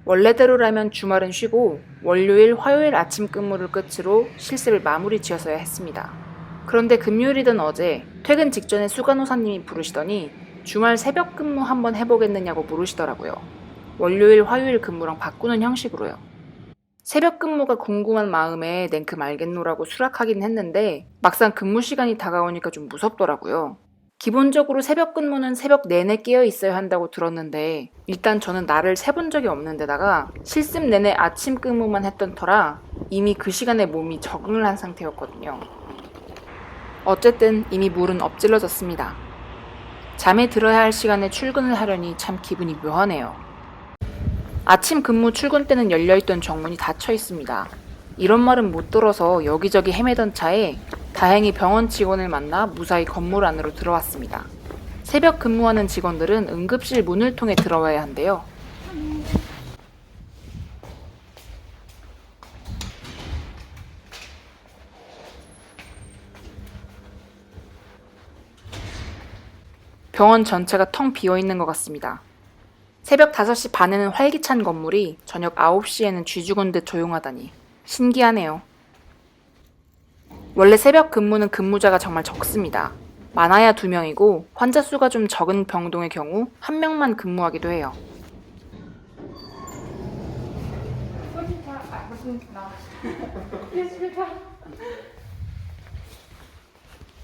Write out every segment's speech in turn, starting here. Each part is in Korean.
원래대로라면 주말은 쉬고 월요일, 화요일 아침 근무를 끝으로 실습을 마무리 지었어야 했습니다. 그런데 금요일이던 어제 퇴근 직전에 수간호사님이 부르시더니 주말 새벽 근무 한번 해보겠느냐고 물으시더라고요. 월요일, 화요일 근무랑 바꾸는 형식으로요. 새벽 근무가 궁금한 마음에 냉큼 알겠노라고 수락하긴 했는데 막상 근무 시간이 다가오니까 좀 무섭더라고요. 기본적으로 새벽 근무는 새벽 내내 깨어 있어야 한다고 들었는데 일단 저는 날을 새본 적이 없는데다가 실습 내내 아침 근무만 했던 터라 이미 그 시간에 몸이 적응을 한 상태였거든요. 어쨌든 이미 물은 엎질러졌습니다. 잠에 들어야 할 시간에 출근을 하려니 참 기분이 묘하네요. 아침 근무 출근 때는 열려있던 정문이 닫혀 있습니다. 이런 말은 못 들어서 여기저기 헤매던 차에 다행히 병원 직원을 만나 무사히 건물 안으로 들어왔습니다. 새벽 근무하는 직원들은 응급실 문을 통해 들어와야 한대요. 병원 전체가 텅 비어 있는 것 같습니다. 새벽 5시 반에는 활기찬 건물이 저녁 9시에는 쥐죽은 듯 조용하다니 신기하네요. 원래 새벽 근무는 근무자가 정말 적습니다. 많아야 2명이고 환자 수가 좀 적은 병동의 경우 1명만 근무하기도 해요.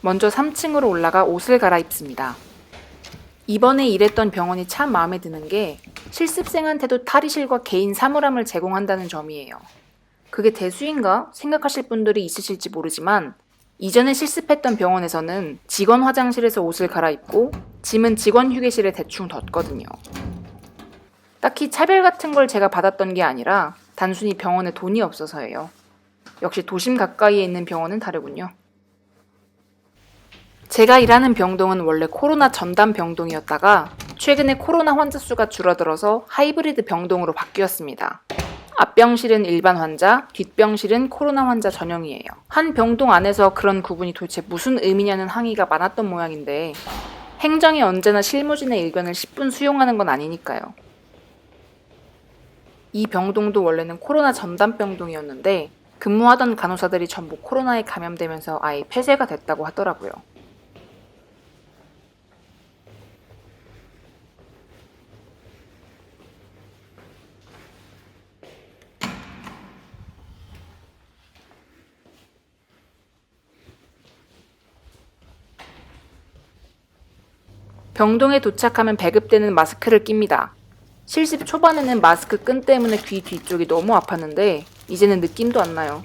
먼저 3층으로 올라가 옷을 갈아입습니다. 이번에 일했던 병원이 참 마음에 드는 게 실습생한테도 탈의실과 개인 사물함을 제공한다는 점이에요. 그게 대수인가 생각하실 분들이 있으실지 모르지만 이전에 실습했던 병원에서는 직원 화장실에서 옷을 갈아입고 짐은 직원 휴게실에 대충 뒀거든요. 딱히 차별 같은 걸 제가 받았던 게 아니라 단순히 병원에 돈이 없어서예요. 역시 도심 가까이에 있는 병원은 다르군요. 제가 일하는 병동은 원래 코로나 전담 병동이었다가 최근에 코로나 환자 수가 줄어들어서 하이브리드 병동으로 바뀌었습니다. 앞병실은 일반 환자, 뒷병실은 코로나 환자 전용이에요. 한 병동 안에서 그런 구분이 도대체 무슨 의미냐는 항의가 많았던 모양인데 행정이 언제나 실무진의 의견을 10분 수용하는 건 아니니까요. 이 병동도 원래는 코로나 전담 병동이었는데 근무하던 간호사들이 전부 코로나에 감염되면서 아예 폐쇄가 됐다고 하더라고요. 병동에 도착하면 배급되는 마스크를 낍니다. 실습 초반에는 마스크 끈 때문에 귀 뒤쪽이 너무 아팠는데 이제는 느낌도 안 나요.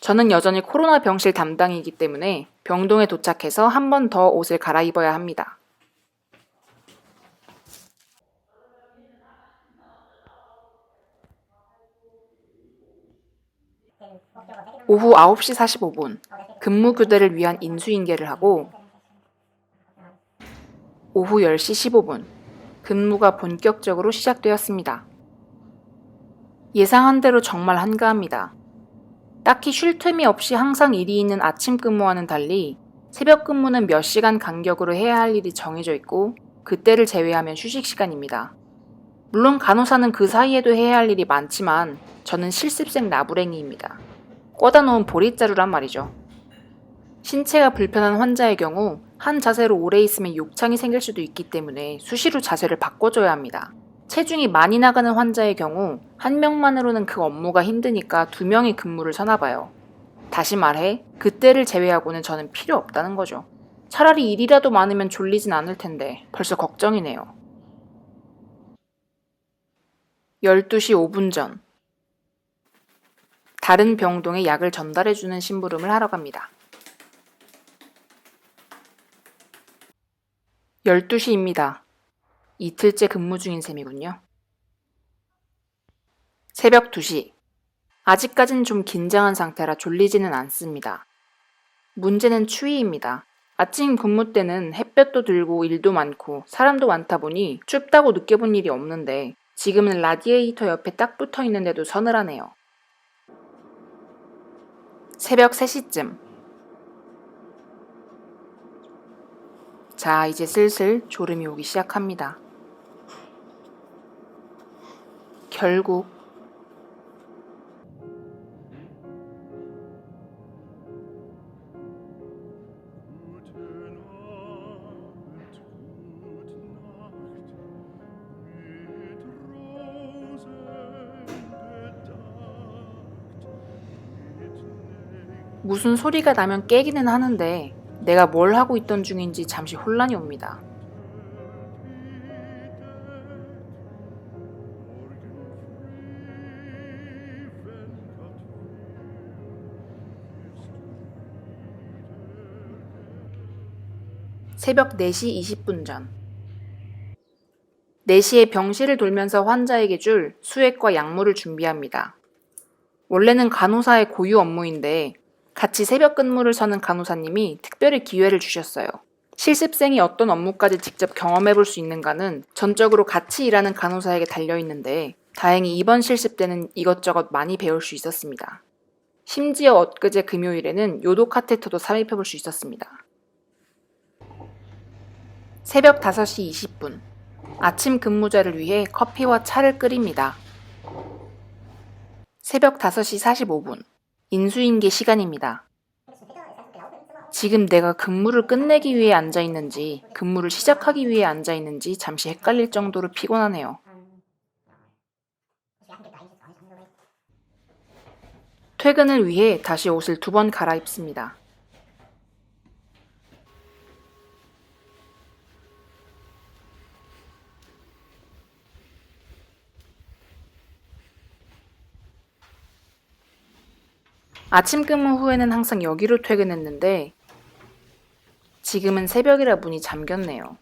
저는 여전히 코로나 병실 담당이기 때문에 병동에 도착해서 한 번 더 옷을 갈아입어야 합니다. 오후 9시 45분 근무 교대를 위한 인수인계를 하고 오후 10시 15분 근무가 본격적으로 시작되었습니다. 예상한 대로 정말 한가합니다. 딱히 쉴 틈이 없이 항상 일이 있는 아침 근무와는 달리 새벽 근무는 몇 시간 간격으로 해야 할 일이 정해져 있고 그때를 제외하면 휴식 시간입니다. 물론 간호사는 그 사이에도 해야 할 일이 많지만 저는 실습생 나부랭이입니다. 꽂아 놓은 보릿자루란 말이죠. 신체가 불편한 환자의 경우 한 자세로 오래 있으면 욕창이 생길 수도 있기 때문에 수시로 자세를 바꿔줘야 합니다. 체중이 많이 나가는 환자의 경우 한 명만으로는 그 업무가 힘드니까 2명이 근무를 서나 봐요. 다시 말해 그때를 제외하고는 저는 필요 없다는 거죠. 차라리 일이라도 많으면 졸리진 않을 텐데 벌써 걱정이네요. 12시 5분 전 다른 병동에 약을 전달해주는 심부름을 하러 갑니다. 12시입니다. 이틀째 근무 중인 셈이군요. 새벽 2시. 아직까진 좀 긴장한 상태라 졸리지는 않습니다. 문제는 추위입니다. 아침 근무 때는 햇볕도 들고 일도 많고 사람도 많다 보니 춥다고 느껴본 일이 없는데 지금은 라디에이터 옆에 딱 붙어 있는데도 서늘하네요. 새벽 3시쯤. 자, 이제 슬슬 졸음이 오기 시작합니다. 결국 무슨 소리가 나면 깨기는 하는데 내가 뭘 하고 있던 중인지 잠시 혼란이 옵니다. 새벽 4시 20분 전. 4시에 병실을 돌면서 환자에게 줄 수액과 약물을 준비합니다. 원래는 간호사의 고유 업무인데 같이 새벽 근무를 서는 간호사님이 특별히 기회를 주셨어요. 실습생이 어떤 업무까지 직접 경험해 볼 수 있는가는 전적으로 같이 일하는 간호사에게 달려있는데 다행히 이번 실습 때는 이것저것 많이 배울 수 있었습니다. 심지어 엊그제 금요일에는 요도 카테터도 삽입해 볼 수 있었습니다. 새벽 5시 20분. 아침 근무자를 위해 커피와 차를 끓입니다. 새벽 5시 45분. 인수인계 시간입니다. 지금 내가 근무를 끝내기 위해 앉아있는지 근무를 시작하기 위해 앉아있는지 잠시 헷갈릴 정도로 피곤하네요. 퇴근을 위해 다시 옷을 2번 갈아입습니다. 아침 근무 후에는 항상 여기로 퇴근했는데 지금은 새벽이라 문이 잠겼네요.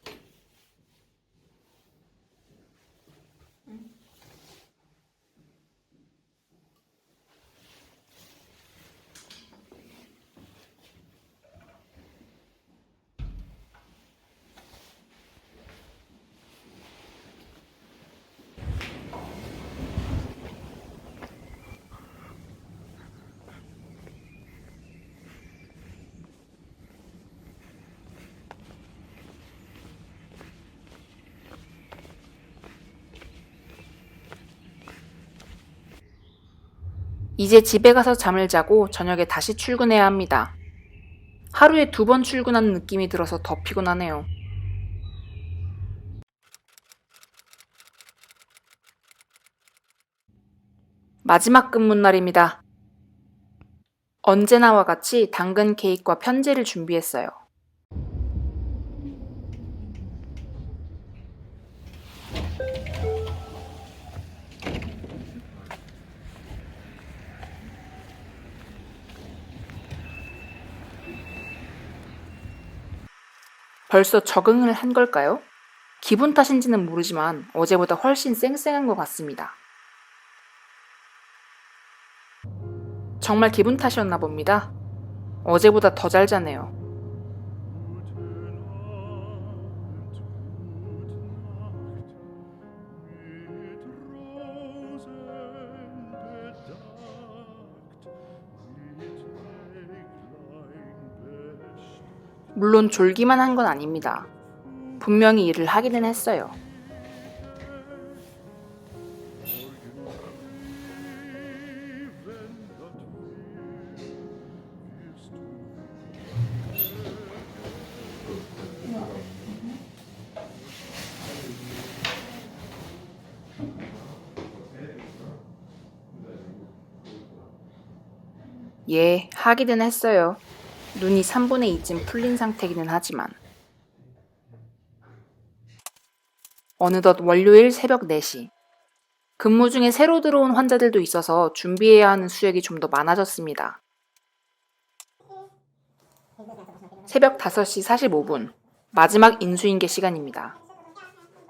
이제 집에 가서 잠을 자고 저녁에 다시 출근해야 합니다. 하루에 2번 출근하는 느낌이 들어서 더 피곤하네요. 마지막 근무 날입니다. 언제나와 같이 당근 케이크와 편지를 준비했어요. 벌써 적응을 한 걸까요? 기분 탓인지는 모르지만 어제보다 훨씬 쌩쌩한 것 같습니다. 정말 기분 탓이었나 봅니다. 어제보다 더 잘 자네요. 물론 졸기만 한 건 아닙니다. 분명히 일을 하기는 했어요. 예, 하기는 했어요. 눈이 3분의 2쯤 풀린 상태이기는 하지만. 어느덧 월요일 새벽 4시. 근무 중에 새로 들어온 환자들도 있어서 준비해야 하는 수액이 좀 더 많아졌습니다. 새벽 5시 45분. 마지막 인수인계 시간입니다.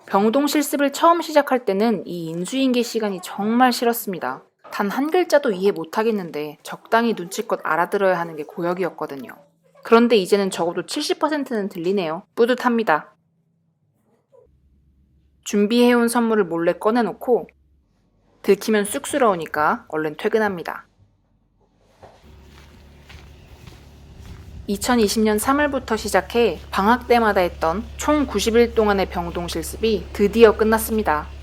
병동 실습을 처음 시작할 때는 이 인수인계 시간이 정말 싫었습니다. 단 한 글자도 이해 못하겠는데 적당히 눈치껏 알아들어야 하는 게 고역이었거든요. 그런데 이제는 적어도 70%는 들리네요. 뿌듯합니다. 준비해온 선물을 몰래 꺼내놓고 들키면 쑥스러우니까 얼른 퇴근합니다. 2020년 3월부터 시작해 방학 때마다 했던 총 90일 동안의 병동 실습이 드디어 끝났습니다.